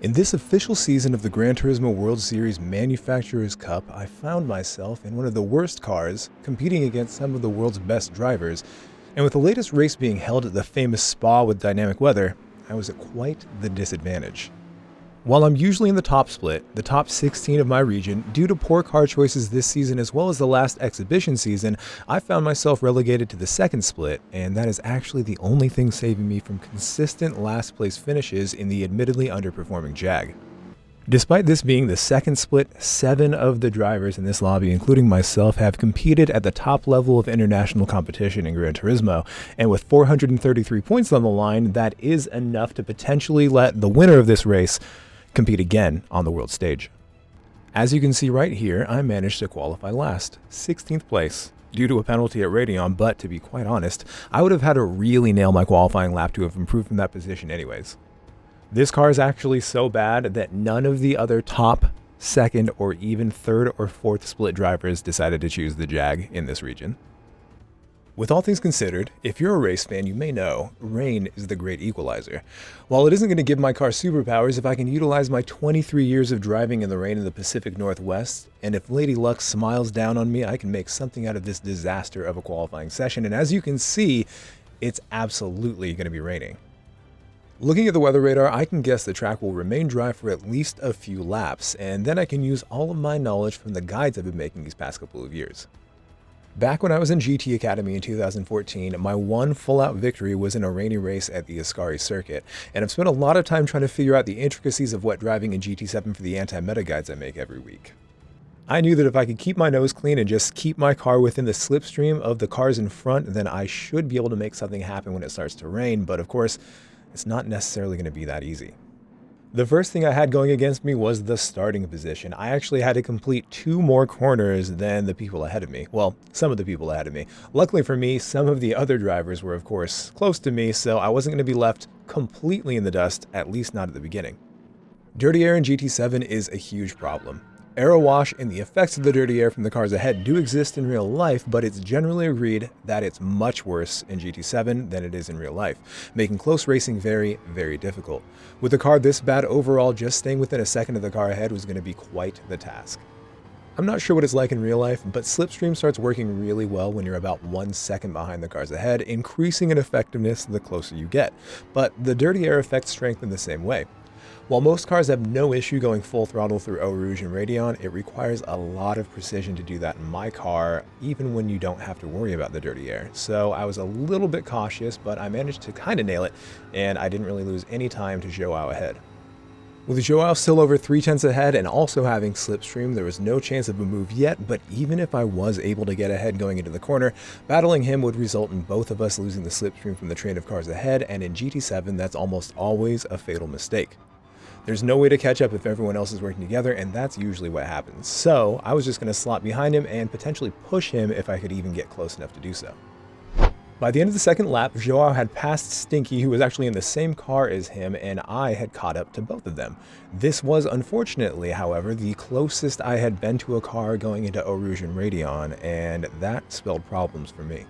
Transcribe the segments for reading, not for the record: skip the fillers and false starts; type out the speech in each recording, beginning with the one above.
In this official season of the Gran Turismo World Series Manufacturers Cup, I found myself in one of the worst cars, competing against some of the world's best drivers, and with the latest race being held at the famous Spa with dynamic weather, I was at quite the disadvantage. While I'm usually in the top split, the top 16 of my region, due to poor car choices this season as well as the last exhibition season, I found myself relegated to the second split, and that is actually the only thing saving me from consistent last place finishes in the admittedly underperforming Jag. Despite this being the second split, 7 of the drivers in this lobby, including myself, have competed at the top level of international competition in Gran Turismo, and with 433 points on the line, that is enough to potentially let the winner of this race compete again on the world stage. As you can see right here, I managed to qualify last, 16th place, due to a penalty at Radeon, but to be quite honest, I would have had to really nail my qualifying lap to have improved from that position anyways. This car is actually so bad that none of the other top, second, or even third or fourth split drivers decided to choose the Jag in this region. With all things considered, if you're a race fan, you may know rain is the great equalizer. While it isn't going to give my car superpowers, if I can utilize my 23 years of driving in the rain in the Pacific Northwest, and if Lady Luck smiles down on me, I can make something out of this disaster of a qualifying session. And as you can see, it's absolutely going to be raining. Looking at the weather radar, I can guess the track will remain dry for at least a few laps, and then I can use all of my knowledge from the guides I've been making these past couple of years. Back when I was in GT Academy in 2014, my one full-out victory was in a rainy race at the Ascari circuit, and I've spent a lot of time trying to figure out the intricacies of wet driving in GT7 for the anti-meta guides I make every week. I knew that if I could keep my nose clean and just keep my car within the slipstream of the cars in front, then I should be able to make something happen when it starts to rain, but of course, it's not necessarily going to be that easy. The first thing I had going against me was the starting position. I actually had to complete 2 more corners than the people ahead of me. Well, some of the people ahead of me. Luckily for me, some of the other drivers were of course close to me, so I wasn't going to be left completely in the dust, at least not at the beginning. Dirty air in GT7 is a huge problem. Aero wash and the effects of the dirty air from the cars ahead do exist in real life, but it's generally agreed that it's much worse in GT7 than it is in real life, making close racing very, very difficult. With a car this bad overall, just staying within a second of the car ahead was going to be quite the task. I'm not sure what it's like in real life, but Slipstream starts working really well when you're about 1 second behind the cars ahead, increasing in effectiveness the closer you get. But the dirty air effects strengthen the same way. While most cars have no issue going full throttle through Eau Rouge and Radeon, it requires a lot of precision to do that in my car, even when you don't have to worry about the dirty air. So I was a little bit cautious, but I managed to kind of nail it, and I didn't really lose any time to Joao ahead. With Joao still over 3/10 ahead and also having slipstream, there was no chance of a move yet, but even if I was able to get ahead going into the corner, battling him would result in both of us losing the slipstream from the train of cars ahead, and in GT7 that's almost always a fatal mistake. There's no way to catch up if everyone else is working together, and that's usually what happens. So I was just going to slot behind him and potentially push him if I could even get close enough to do so. By the end of the second lap, Joao had passed Stinky, who was actually in the same car as him, and I had caught up to both of them. This was unfortunately, however, the closest I had been to a car going into Eau Rouge and Radeon, and that spelled problems for me.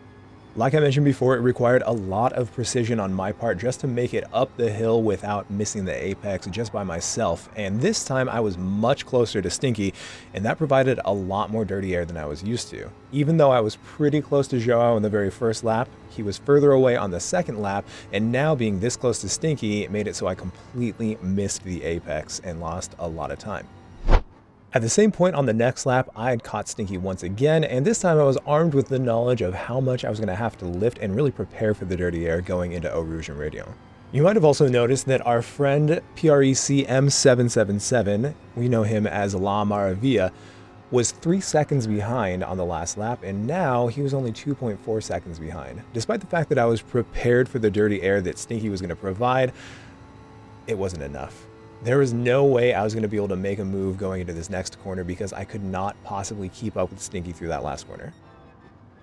Like I mentioned before, it required a lot of precision on my part just to make it up the hill without missing the apex just by myself, and this time I was much closer to Stinky, and that provided a lot more dirty air than I was used to. Even though I was pretty close to Joao in the very first lap, he was further away on the second lap, and now being this close to Stinky made it so I completely missed the apex and lost a lot of time. At the same point on the next lap, I had caught Stinky once again, and this time I was armed with the knowledge of how much I was going to have to lift and really prepare for the dirty air going into Eau Rouge and Radeon. You might have also noticed that our friend Rseat M777, we know him as La Maravilla, was 3 seconds behind on the last lap, and now he was only 2.4 seconds behind. Despite the fact that I was prepared for the dirty air that Stinky was going to provide, it wasn't enough. There was no way I was going to be able to make a move going into this next corner because I could not possibly keep up with Stinky through that last corner.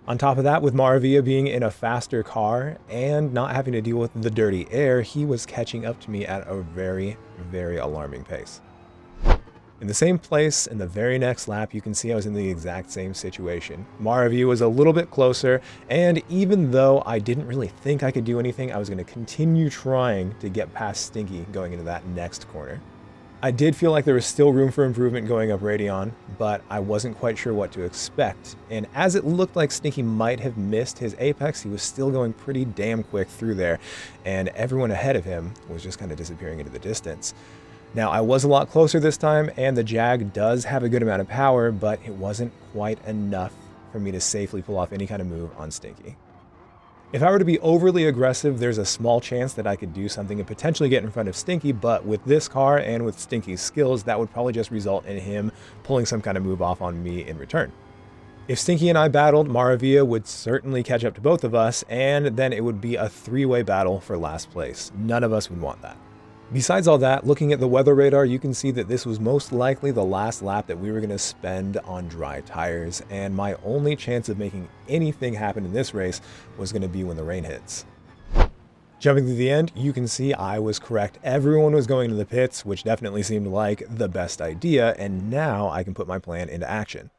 On top of that, with Maravilla being in a faster car and not having to deal with the dirty air, he was catching up to me at a very, very alarming pace. In the same place, in the very next lap, you can see I was in the exact same situation. Maravilla was a little bit closer, and even though I didn't really think I could do anything, I was going to continue trying to get past Stinky going into that next corner. I did feel like there was still room for improvement going up Radeon, but I wasn't quite sure what to expect. And as it looked like Stinky might have missed his apex, he was still going pretty damn quick through there, and everyone ahead of him was just kind of disappearing into the distance. Now, I was a lot closer this time, and the Jag does have a good amount of power, but it wasn't quite enough for me to safely pull off any kind of move on Stinky. If I were to be overly aggressive, there's a small chance that I could do something and potentially get in front of Stinky, but with this car and with Stinky's skills, that would probably just result in him pulling some kind of move off on me in return. If Stinky and I battled, Maravilla would certainly catch up to both of us, and then it would be a three-way battle for last place. None of us would want that. Besides all that, looking at the weather radar, you can see that this was most likely the last lap that we were going to spend on dry tires, and my only chance of making anything happen in this race was going to be when the rain hits. Jumping to the end, you can see I was correct. Everyone was going to the pits, which definitely seemed like the best idea, and now I can put my plan into action.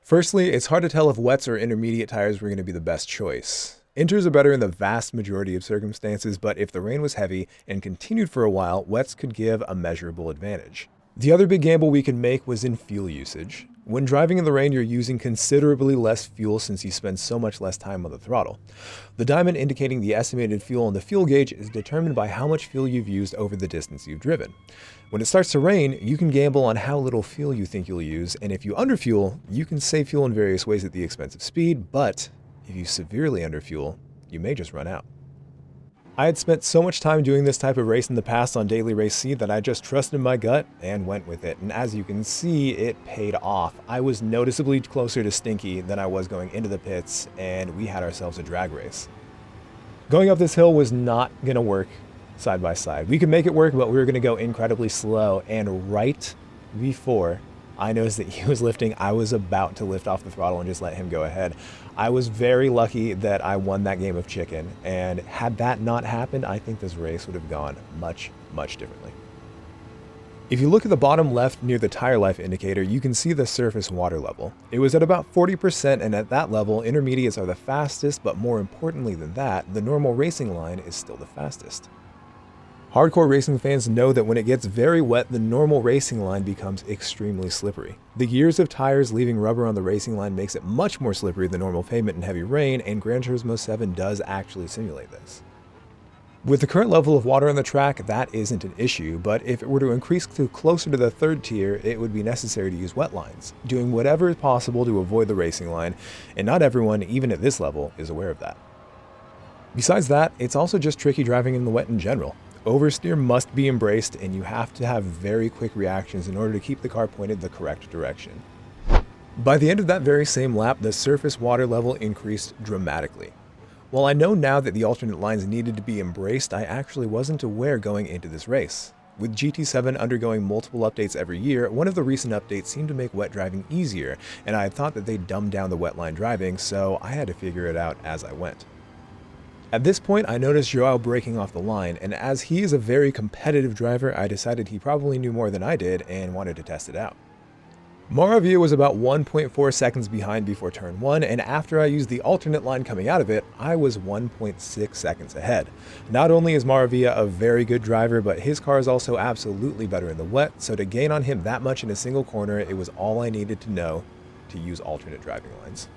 Firstly, it's hard to tell if wets or intermediate tires were going to be the best choice. Inters are better in the vast majority of circumstances, but if the rain was heavy and continued for a while, wets could give a measurable advantage. The other big gamble we could make was in fuel usage. When driving in the rain, you're using considerably less fuel since you spend so much less time on the throttle. The diamond indicating the estimated fuel on the fuel gauge is determined by how much fuel you've used over the distance you've driven. When it starts to rain, you can gamble on how little fuel you think you'll use, and if you underfuel, you can save fuel in various ways at the expense of speed, but if you severely underfuel, you may just run out. I had spent so much time doing this type of race in the past on daily Rseat that I just trusted my gut and went with it. And as you can see, it paid off. I was noticeably closer to Stinky than I was going into the pits, and we had ourselves a drag race. Going up this hill was not going to work side by side. We could make it work, but we were going to go incredibly slow. And right before I noticed that he was lifting, I was about to lift off the throttle and just let him go ahead. I was very lucky that I won that game of chicken, and had that not happened, I think this race would have gone much, much differently. If you look at the bottom left near the tire life indicator, you can see the surface water level. It was at about 40%, and at that level, intermediates are the fastest, but more importantly than that, the normal racing line is still the fastest. Hardcore racing fans know that when it gets very wet, the normal racing line becomes extremely slippery. The years of tires leaving rubber on the racing line makes it much more slippery than normal pavement in heavy rain, and Gran Turismo 7 does actually simulate this. With the current level of water on the track, that isn't an issue, but if it were to increase to closer to the third tier, it would be necessary to use wet lines, doing whatever is possible to avoid the racing line, and not everyone, even at this level, is aware of that. Besides that, it's also just tricky driving in the wet in general. Oversteer must be embraced, and you have to have very quick reactions in order to keep the car pointed the correct direction. By the end of that very same lap, the surface water level increased dramatically. While I know now that the alternate lines needed to be embraced, I actually wasn't aware going into this race. With GT7 undergoing multiple updates every year, one of the recent updates seemed to make wet driving easier, and I had thought that they'd dumb down the wet line driving, so I had to figure it out as I went. At this point, I noticed Joao breaking off the line, and as he is a very competitive driver, I decided he probably knew more than I did and wanted to test it out. Maravilla was about 1.4 seconds behind before turn 1, and after I used the alternate line coming out of it, I was 1.6 seconds ahead. Not only is Maravilla a very good driver, but his car is also absolutely better in the wet, so to gain on him that much in a single corner, it was all I needed to know to use alternate driving lines.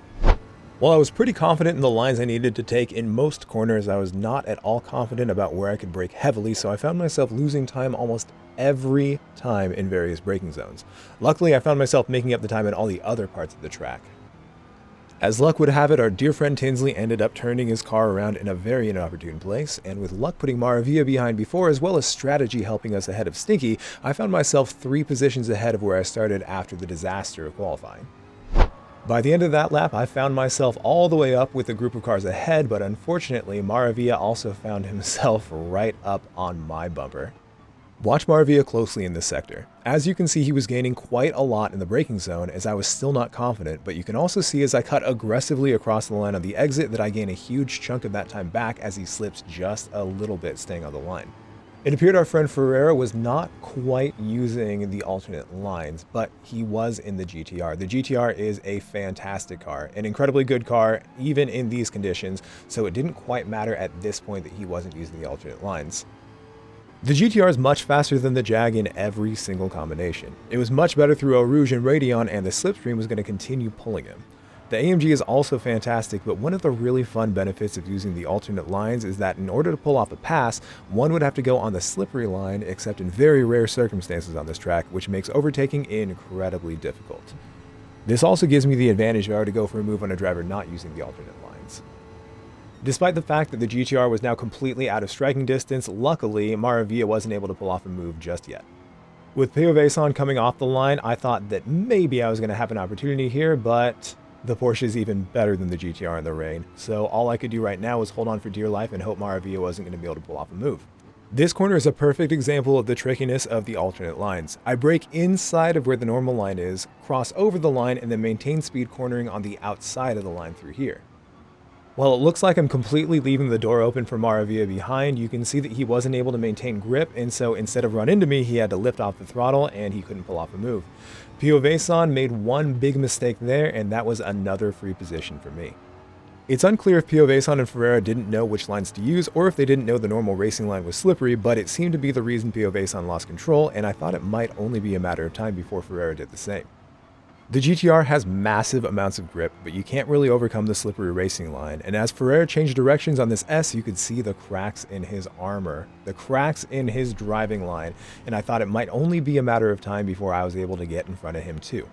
While I was pretty confident in the lines I needed to take in most corners, I was not at all confident about where I could brake heavily, so I found myself losing time almost every time in various braking zones. Luckily, I found myself making up the time in all the other parts of the track. As luck would have it, our dear friend Tinsley ended up turning his car around in a very inopportune place, and with luck putting Maravilla behind before, as well as strategy helping us ahead of Stinky, I found myself 3 positions ahead of where I started after the disaster of qualifying. By the end of that lap, I found myself all the way up with a group of cars ahead, but unfortunately, Maravilla also found himself right up on my bumper. Watch Maravilla closely in this sector. As you can see, he was gaining quite a lot in the braking zone as I was still not confident, but you can also see as I cut aggressively across the line on the exit that I gain a huge chunk of that time back as he slips just a little bit staying on the line. It appeared our friend Ferreira was not quite using the alternate lines, but he was in the GTR. The GTR is a fantastic car, an incredibly good car, even in these conditions, so it didn't quite matter at this point that he wasn't using the alternate lines. The GTR is much faster than the Jag in every single combination. It was much better through Eau Rouge and Radeon, and the slipstream was going to continue pulling him. The AMG is also fantastic, but one of the really fun benefits of using the alternate lines is that in order to pull off a pass, one would have to go on the slippery line, except in very rare circumstances on this track, which makes overtaking incredibly difficult. This also gives me the advantage if I were to go for a move on a driver not using the alternate lines. Despite the fact that the GTR was now completely out of striking distance, luckily, Maravilla wasn't able to pull off a move just yet. With Pio coming off the line, I thought that maybe I was going to have an opportunity here, but the Porsche is even better than the GTR in the rain, so all I could do right now was hold on for dear life and hope Maravilla wasn't going to be able to pull off a move. This corner is a perfect example of the trickiness of the alternate lines. I brake inside of where the normal line is, cross over the line, and then maintain speed cornering on the outside of the line through here. While it looks like I'm completely leaving the door open for Maravilla behind, you can see that he wasn't able to maintain grip, and so instead of run into me, he had to lift off the throttle and he couldn't pull off a move. Pio made one big mistake there, and that was another free position for me. It's unclear if Pio and Ferreira didn't know which lines to use or if they didn't know the normal racing line was slippery, but it seemed to be the reason Pio lost control, and I thought it might only be a matter of time before Ferreira did the same. The GTR has massive amounts of grip, but you can't really overcome the slippery racing line, and as Ferreira changed directions on this S, you could see the cracks in his armor, the cracks in his driving line, and I thought it might only be a matter of time before I was able to get in front of him too.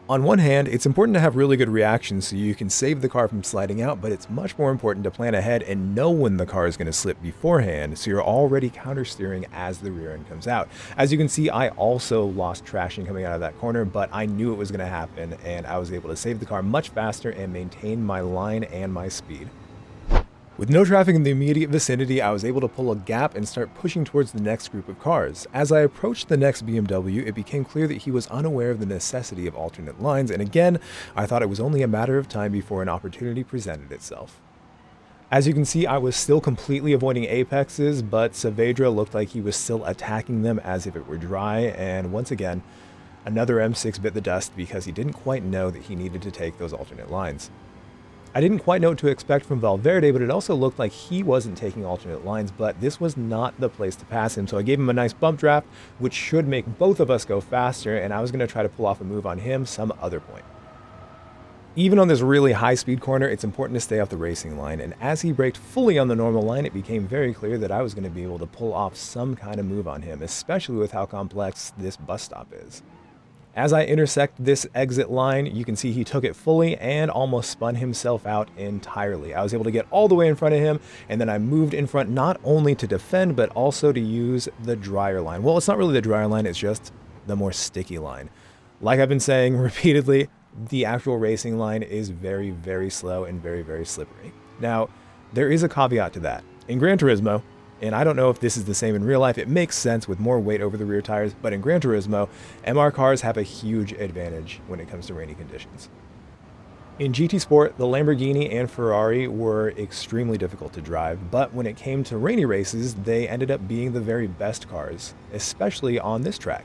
On one hand, it's important to have really good reactions so you can save the car from sliding out, but it's much more important to plan ahead and know when the car is going to slip beforehand so you're already counter-steering as the rear end comes out. As you can see, I also lost traction coming out of that corner, but I knew it was going to happen and I was able to save the car much faster and maintain my line and my speed. With no traffic in the immediate vicinity, I was able to pull a gap and start pushing towards the next group of cars. As I approached the next BMW, it became clear that he was unaware of the necessity of alternate lines, and again, I thought it was only a matter of time before an opportunity presented itself. As you can see, I was still completely avoiding apexes, but Saavedra looked like he was still attacking them as if it were dry, and once again, another M6 bit the dust because he didn't quite know that he needed to take those alternate lines. I didn't quite know what to expect from Valverde, but it also looked like he wasn't taking alternate lines, but this was not the place to pass him, so I gave him a nice bump draft, which should make both of us go faster, and I was going to try to pull off a move on him some other point. Even on this really high-speed corner, it's important to stay off the racing line, and as he braked fully on the normal line, it became very clear that I was going to be able to pull off some kind of move on him, especially with how complex this bus stop is. As I intersect this exit line, you can see he took it fully and almost spun himself out entirely. I was able to get all the way in front of him, and then I moved in front not only to defend, but also to use the drier line. Well, it's not really the drier line, it's just the more sticky line. Like I've been saying repeatedly, the actual racing line is very, very slow and very, very slippery. Now, there is a caveat to that. In Gran Turismo, and I don't know if this is the same in real life, it makes sense with more weight over the rear tires, but in Gran Turismo, MR cars have a huge advantage when it comes to rainy conditions. In GT Sport, the Lamborghini and Ferrari were extremely difficult to drive, but when it came to rainy races, they ended up being the very best cars, especially on this track.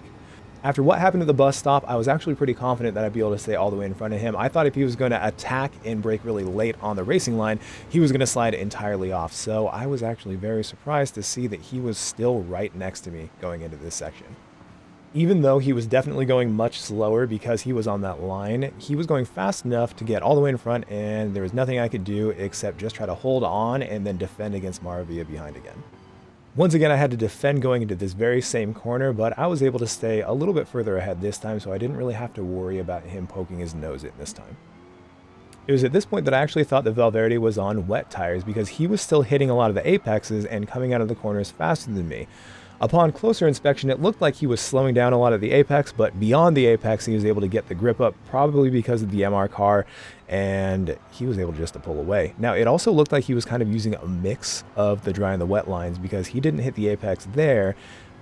After what happened at the bus stop, I was actually pretty confident that I'd be able to stay all the way in front of him. I thought if he was going to attack and brake really late on the racing line, he was going to slide entirely off. So I was actually very surprised to see that he was still right next to me going into this section. Even though he was definitely going much slower because he was on that line, he was going fast enough to get all the way in front, and there was nothing I could do except just try to hold on and then defend against Maravilla behind again. Once again, I had to defend going into this very same corner, but I was able to stay a little bit further ahead this time, so I didn't really have to worry about him poking his nose in this time. It was at this point that I actually thought that Valverde was on wet tires because he was still hitting a lot of the apexes and coming out of the corners faster than me. Upon closer inspection, it looked like he was slowing down a lot of the apex, but beyond the apex, he was able to get the grip up, probably because of the MR car, and he was able just to pull away. Now, it also looked like he was kind of using a mix of the dry and the wet lines because he didn't hit the apex there,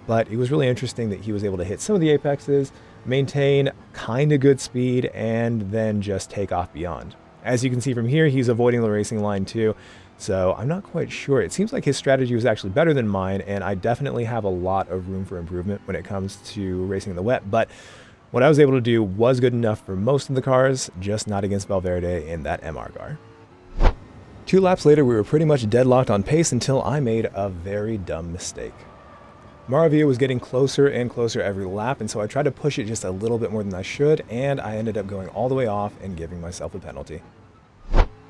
but it was really interesting that he was able to hit some of the apexes, maintain kind of good speed, and then just take off beyond. As you can see from here, he's avoiding the racing line too. So I'm not quite sure. It seems like his strategy was actually better than mine, and I definitely have a lot of room for improvement when it comes to racing in the wet, but what I was able to do was good enough for most of the cars, just not against Valverde in that MR car. 2 laps later, we were pretty much deadlocked on pace until I made a very dumb mistake. Moravia was getting closer and closer every lap, and so I tried to push it just a little bit more than I should, and I ended up going all the way off and giving myself a penalty.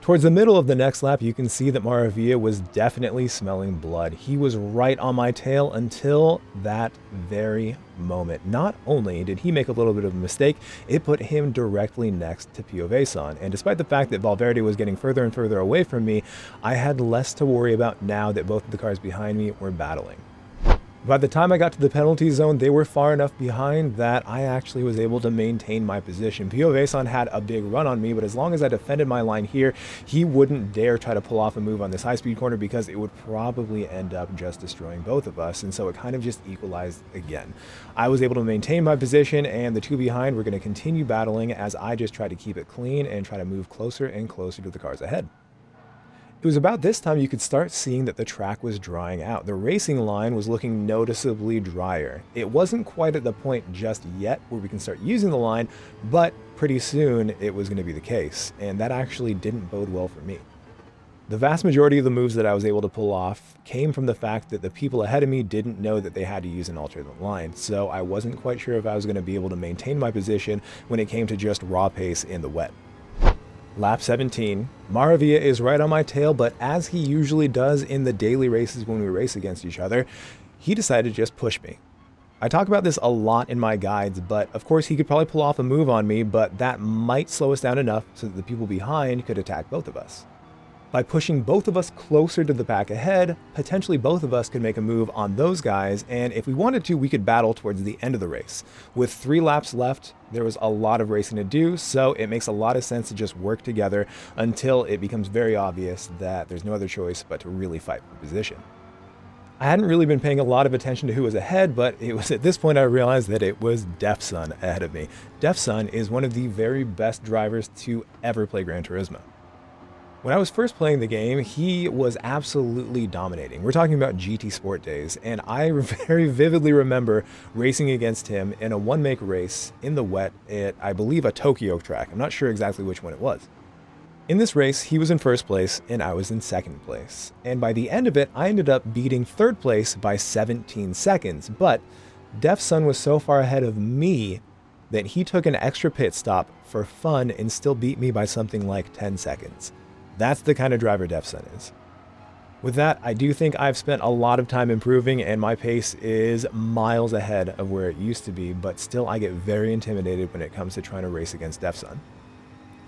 Towards the middle of the next lap, you can see that Moravia was definitely smelling blood. He was right on my tail until that very moment. Not only did he make a little bit of a mistake, it put him directly next to Piovesan. And despite the fact that Valverde was getting further and further away from me, I had less to worry about now that both of the cars behind me were battling. By the time I got to the penalty zone, they were far enough behind that I actually was able to maintain my position. Piovesan had a big run on me, but as long as I defended my line here, he wouldn't dare try to pull off a move on this high-speed corner because it would probably end up just destroying both of us, and so it kind of just equalized again. I was able to maintain my position, and the two behind were going to continue battling as I just tried to keep it clean and try to move closer and closer to the cars ahead. It was about this time you could start seeing that the track was drying out. The racing line was looking noticeably drier. It wasn't quite at the point just yet where we can start using the line, but pretty soon it was going to be the case, and that actually didn't bode well for me. The vast majority of the moves that I was able to pull off came from the fact that the people ahead of me didn't know that they had to use an alternate line, so I wasn't quite sure if I was going to be able to maintain my position when it came to just raw pace in the wet. Lap 17, Moravia is right on my tail, but as he usually does in the daily races when we race against each other, he decided to just push me. I talk about this a lot in my guides, but of course he could probably pull off a move on me, but that might slow us down enough so that the people behind could attack both of us. By pushing both of us closer to the pack ahead, potentially both of us could make a move on those guys, and if we wanted to, we could battle towards the end of the race. With 3 laps left, there was a lot of racing to do, so it makes a lot of sense to just work together until it becomes very obvious that there's no other choice but to really fight for position. I hadn't really been paying a lot of attention to who was ahead, but it was at this point I realized that it was Defsun ahead of me. Defsun is one of the very best drivers to ever play Gran Turismo. When I was first playing the game, he was absolutely dominating. We're talking about GT Sport days, and I very vividly remember racing against him in a one-make race in the wet at, I believe, a Tokyo track. I'm not sure exactly which one it was. In this race, he was in first place, and I was in second place. And by the end of it, I ended up beating third place by 17 seconds, but Defsun was so far ahead of me that he took an extra pit stop for fun and still beat me by something like 10 seconds. That's the kind of driver Defsun is. With that, I do think I've spent a lot of time improving and my pace is miles ahead of where it used to be, but still I get very intimidated when it comes to trying to race against Defsun.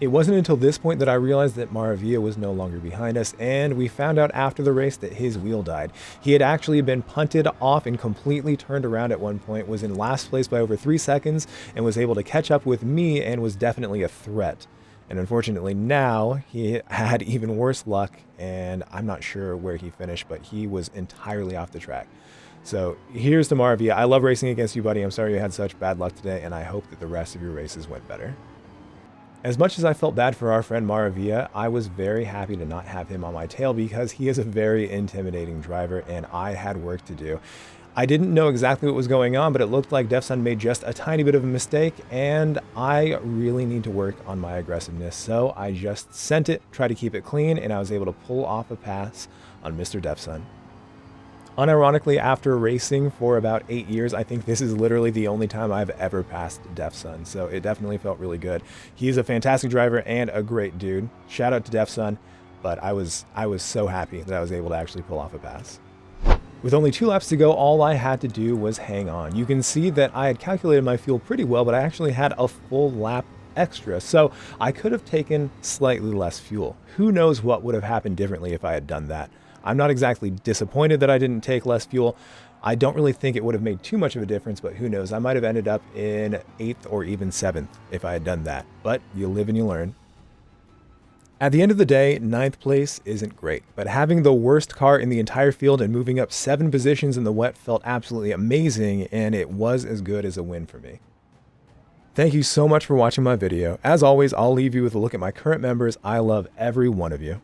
It wasn't until this point that I realized that Moravia was no longer behind us, and we found out after the race that his wheel died. He had actually been punted off and completely turned around at one point, was in last place by over 3 seconds, and was able to catch up with me and was definitely a threat. And unfortunately now he had even worse luck, and I'm not sure where he finished, but he was entirely off the track. So here's to Moravia. I love racing against you, buddy. I'm sorry you had such bad luck today, and I hope that the rest of your races went better. As much as I felt bad for our friend Moravia, I was very happy to not have him on my tail because he is a very intimidating driver and I had work to do. I didn't know exactly what was going on, but it looked like Defsun made just a tiny bit of a mistake, and I really need to work on my aggressiveness. So I just sent it, tried to keep it clean, and I was able to pull off a pass on Mr. Defsun. Unironically, after racing for about 8 years, I think this is literally the only time I've ever passed Defsun, so it definitely felt really good. He's a fantastic driver and a great dude. Shout out to Defsun, but I was so happy that I was able to actually pull off a pass. With only 2 laps to go, all I had to do was hang on. You can see that I had calculated my fuel pretty well, but I actually had a full lap extra, so I could have taken slightly less fuel. Who knows what would have happened differently if I had done that. I'm not exactly disappointed that I didn't take less fuel. I don't really think it would have made too much of a difference, but who knows? I might have ended up in 8th or even 7th if I had done that, but you live and you learn. At the end of the day, 9th place isn't great, but having the worst car in the entire field and moving up 7 positions in the wet felt absolutely amazing, and it was as good as a win for me. Thank you so much for watching my video. As always, I'll leave you with a look at my current members. I love every one of you.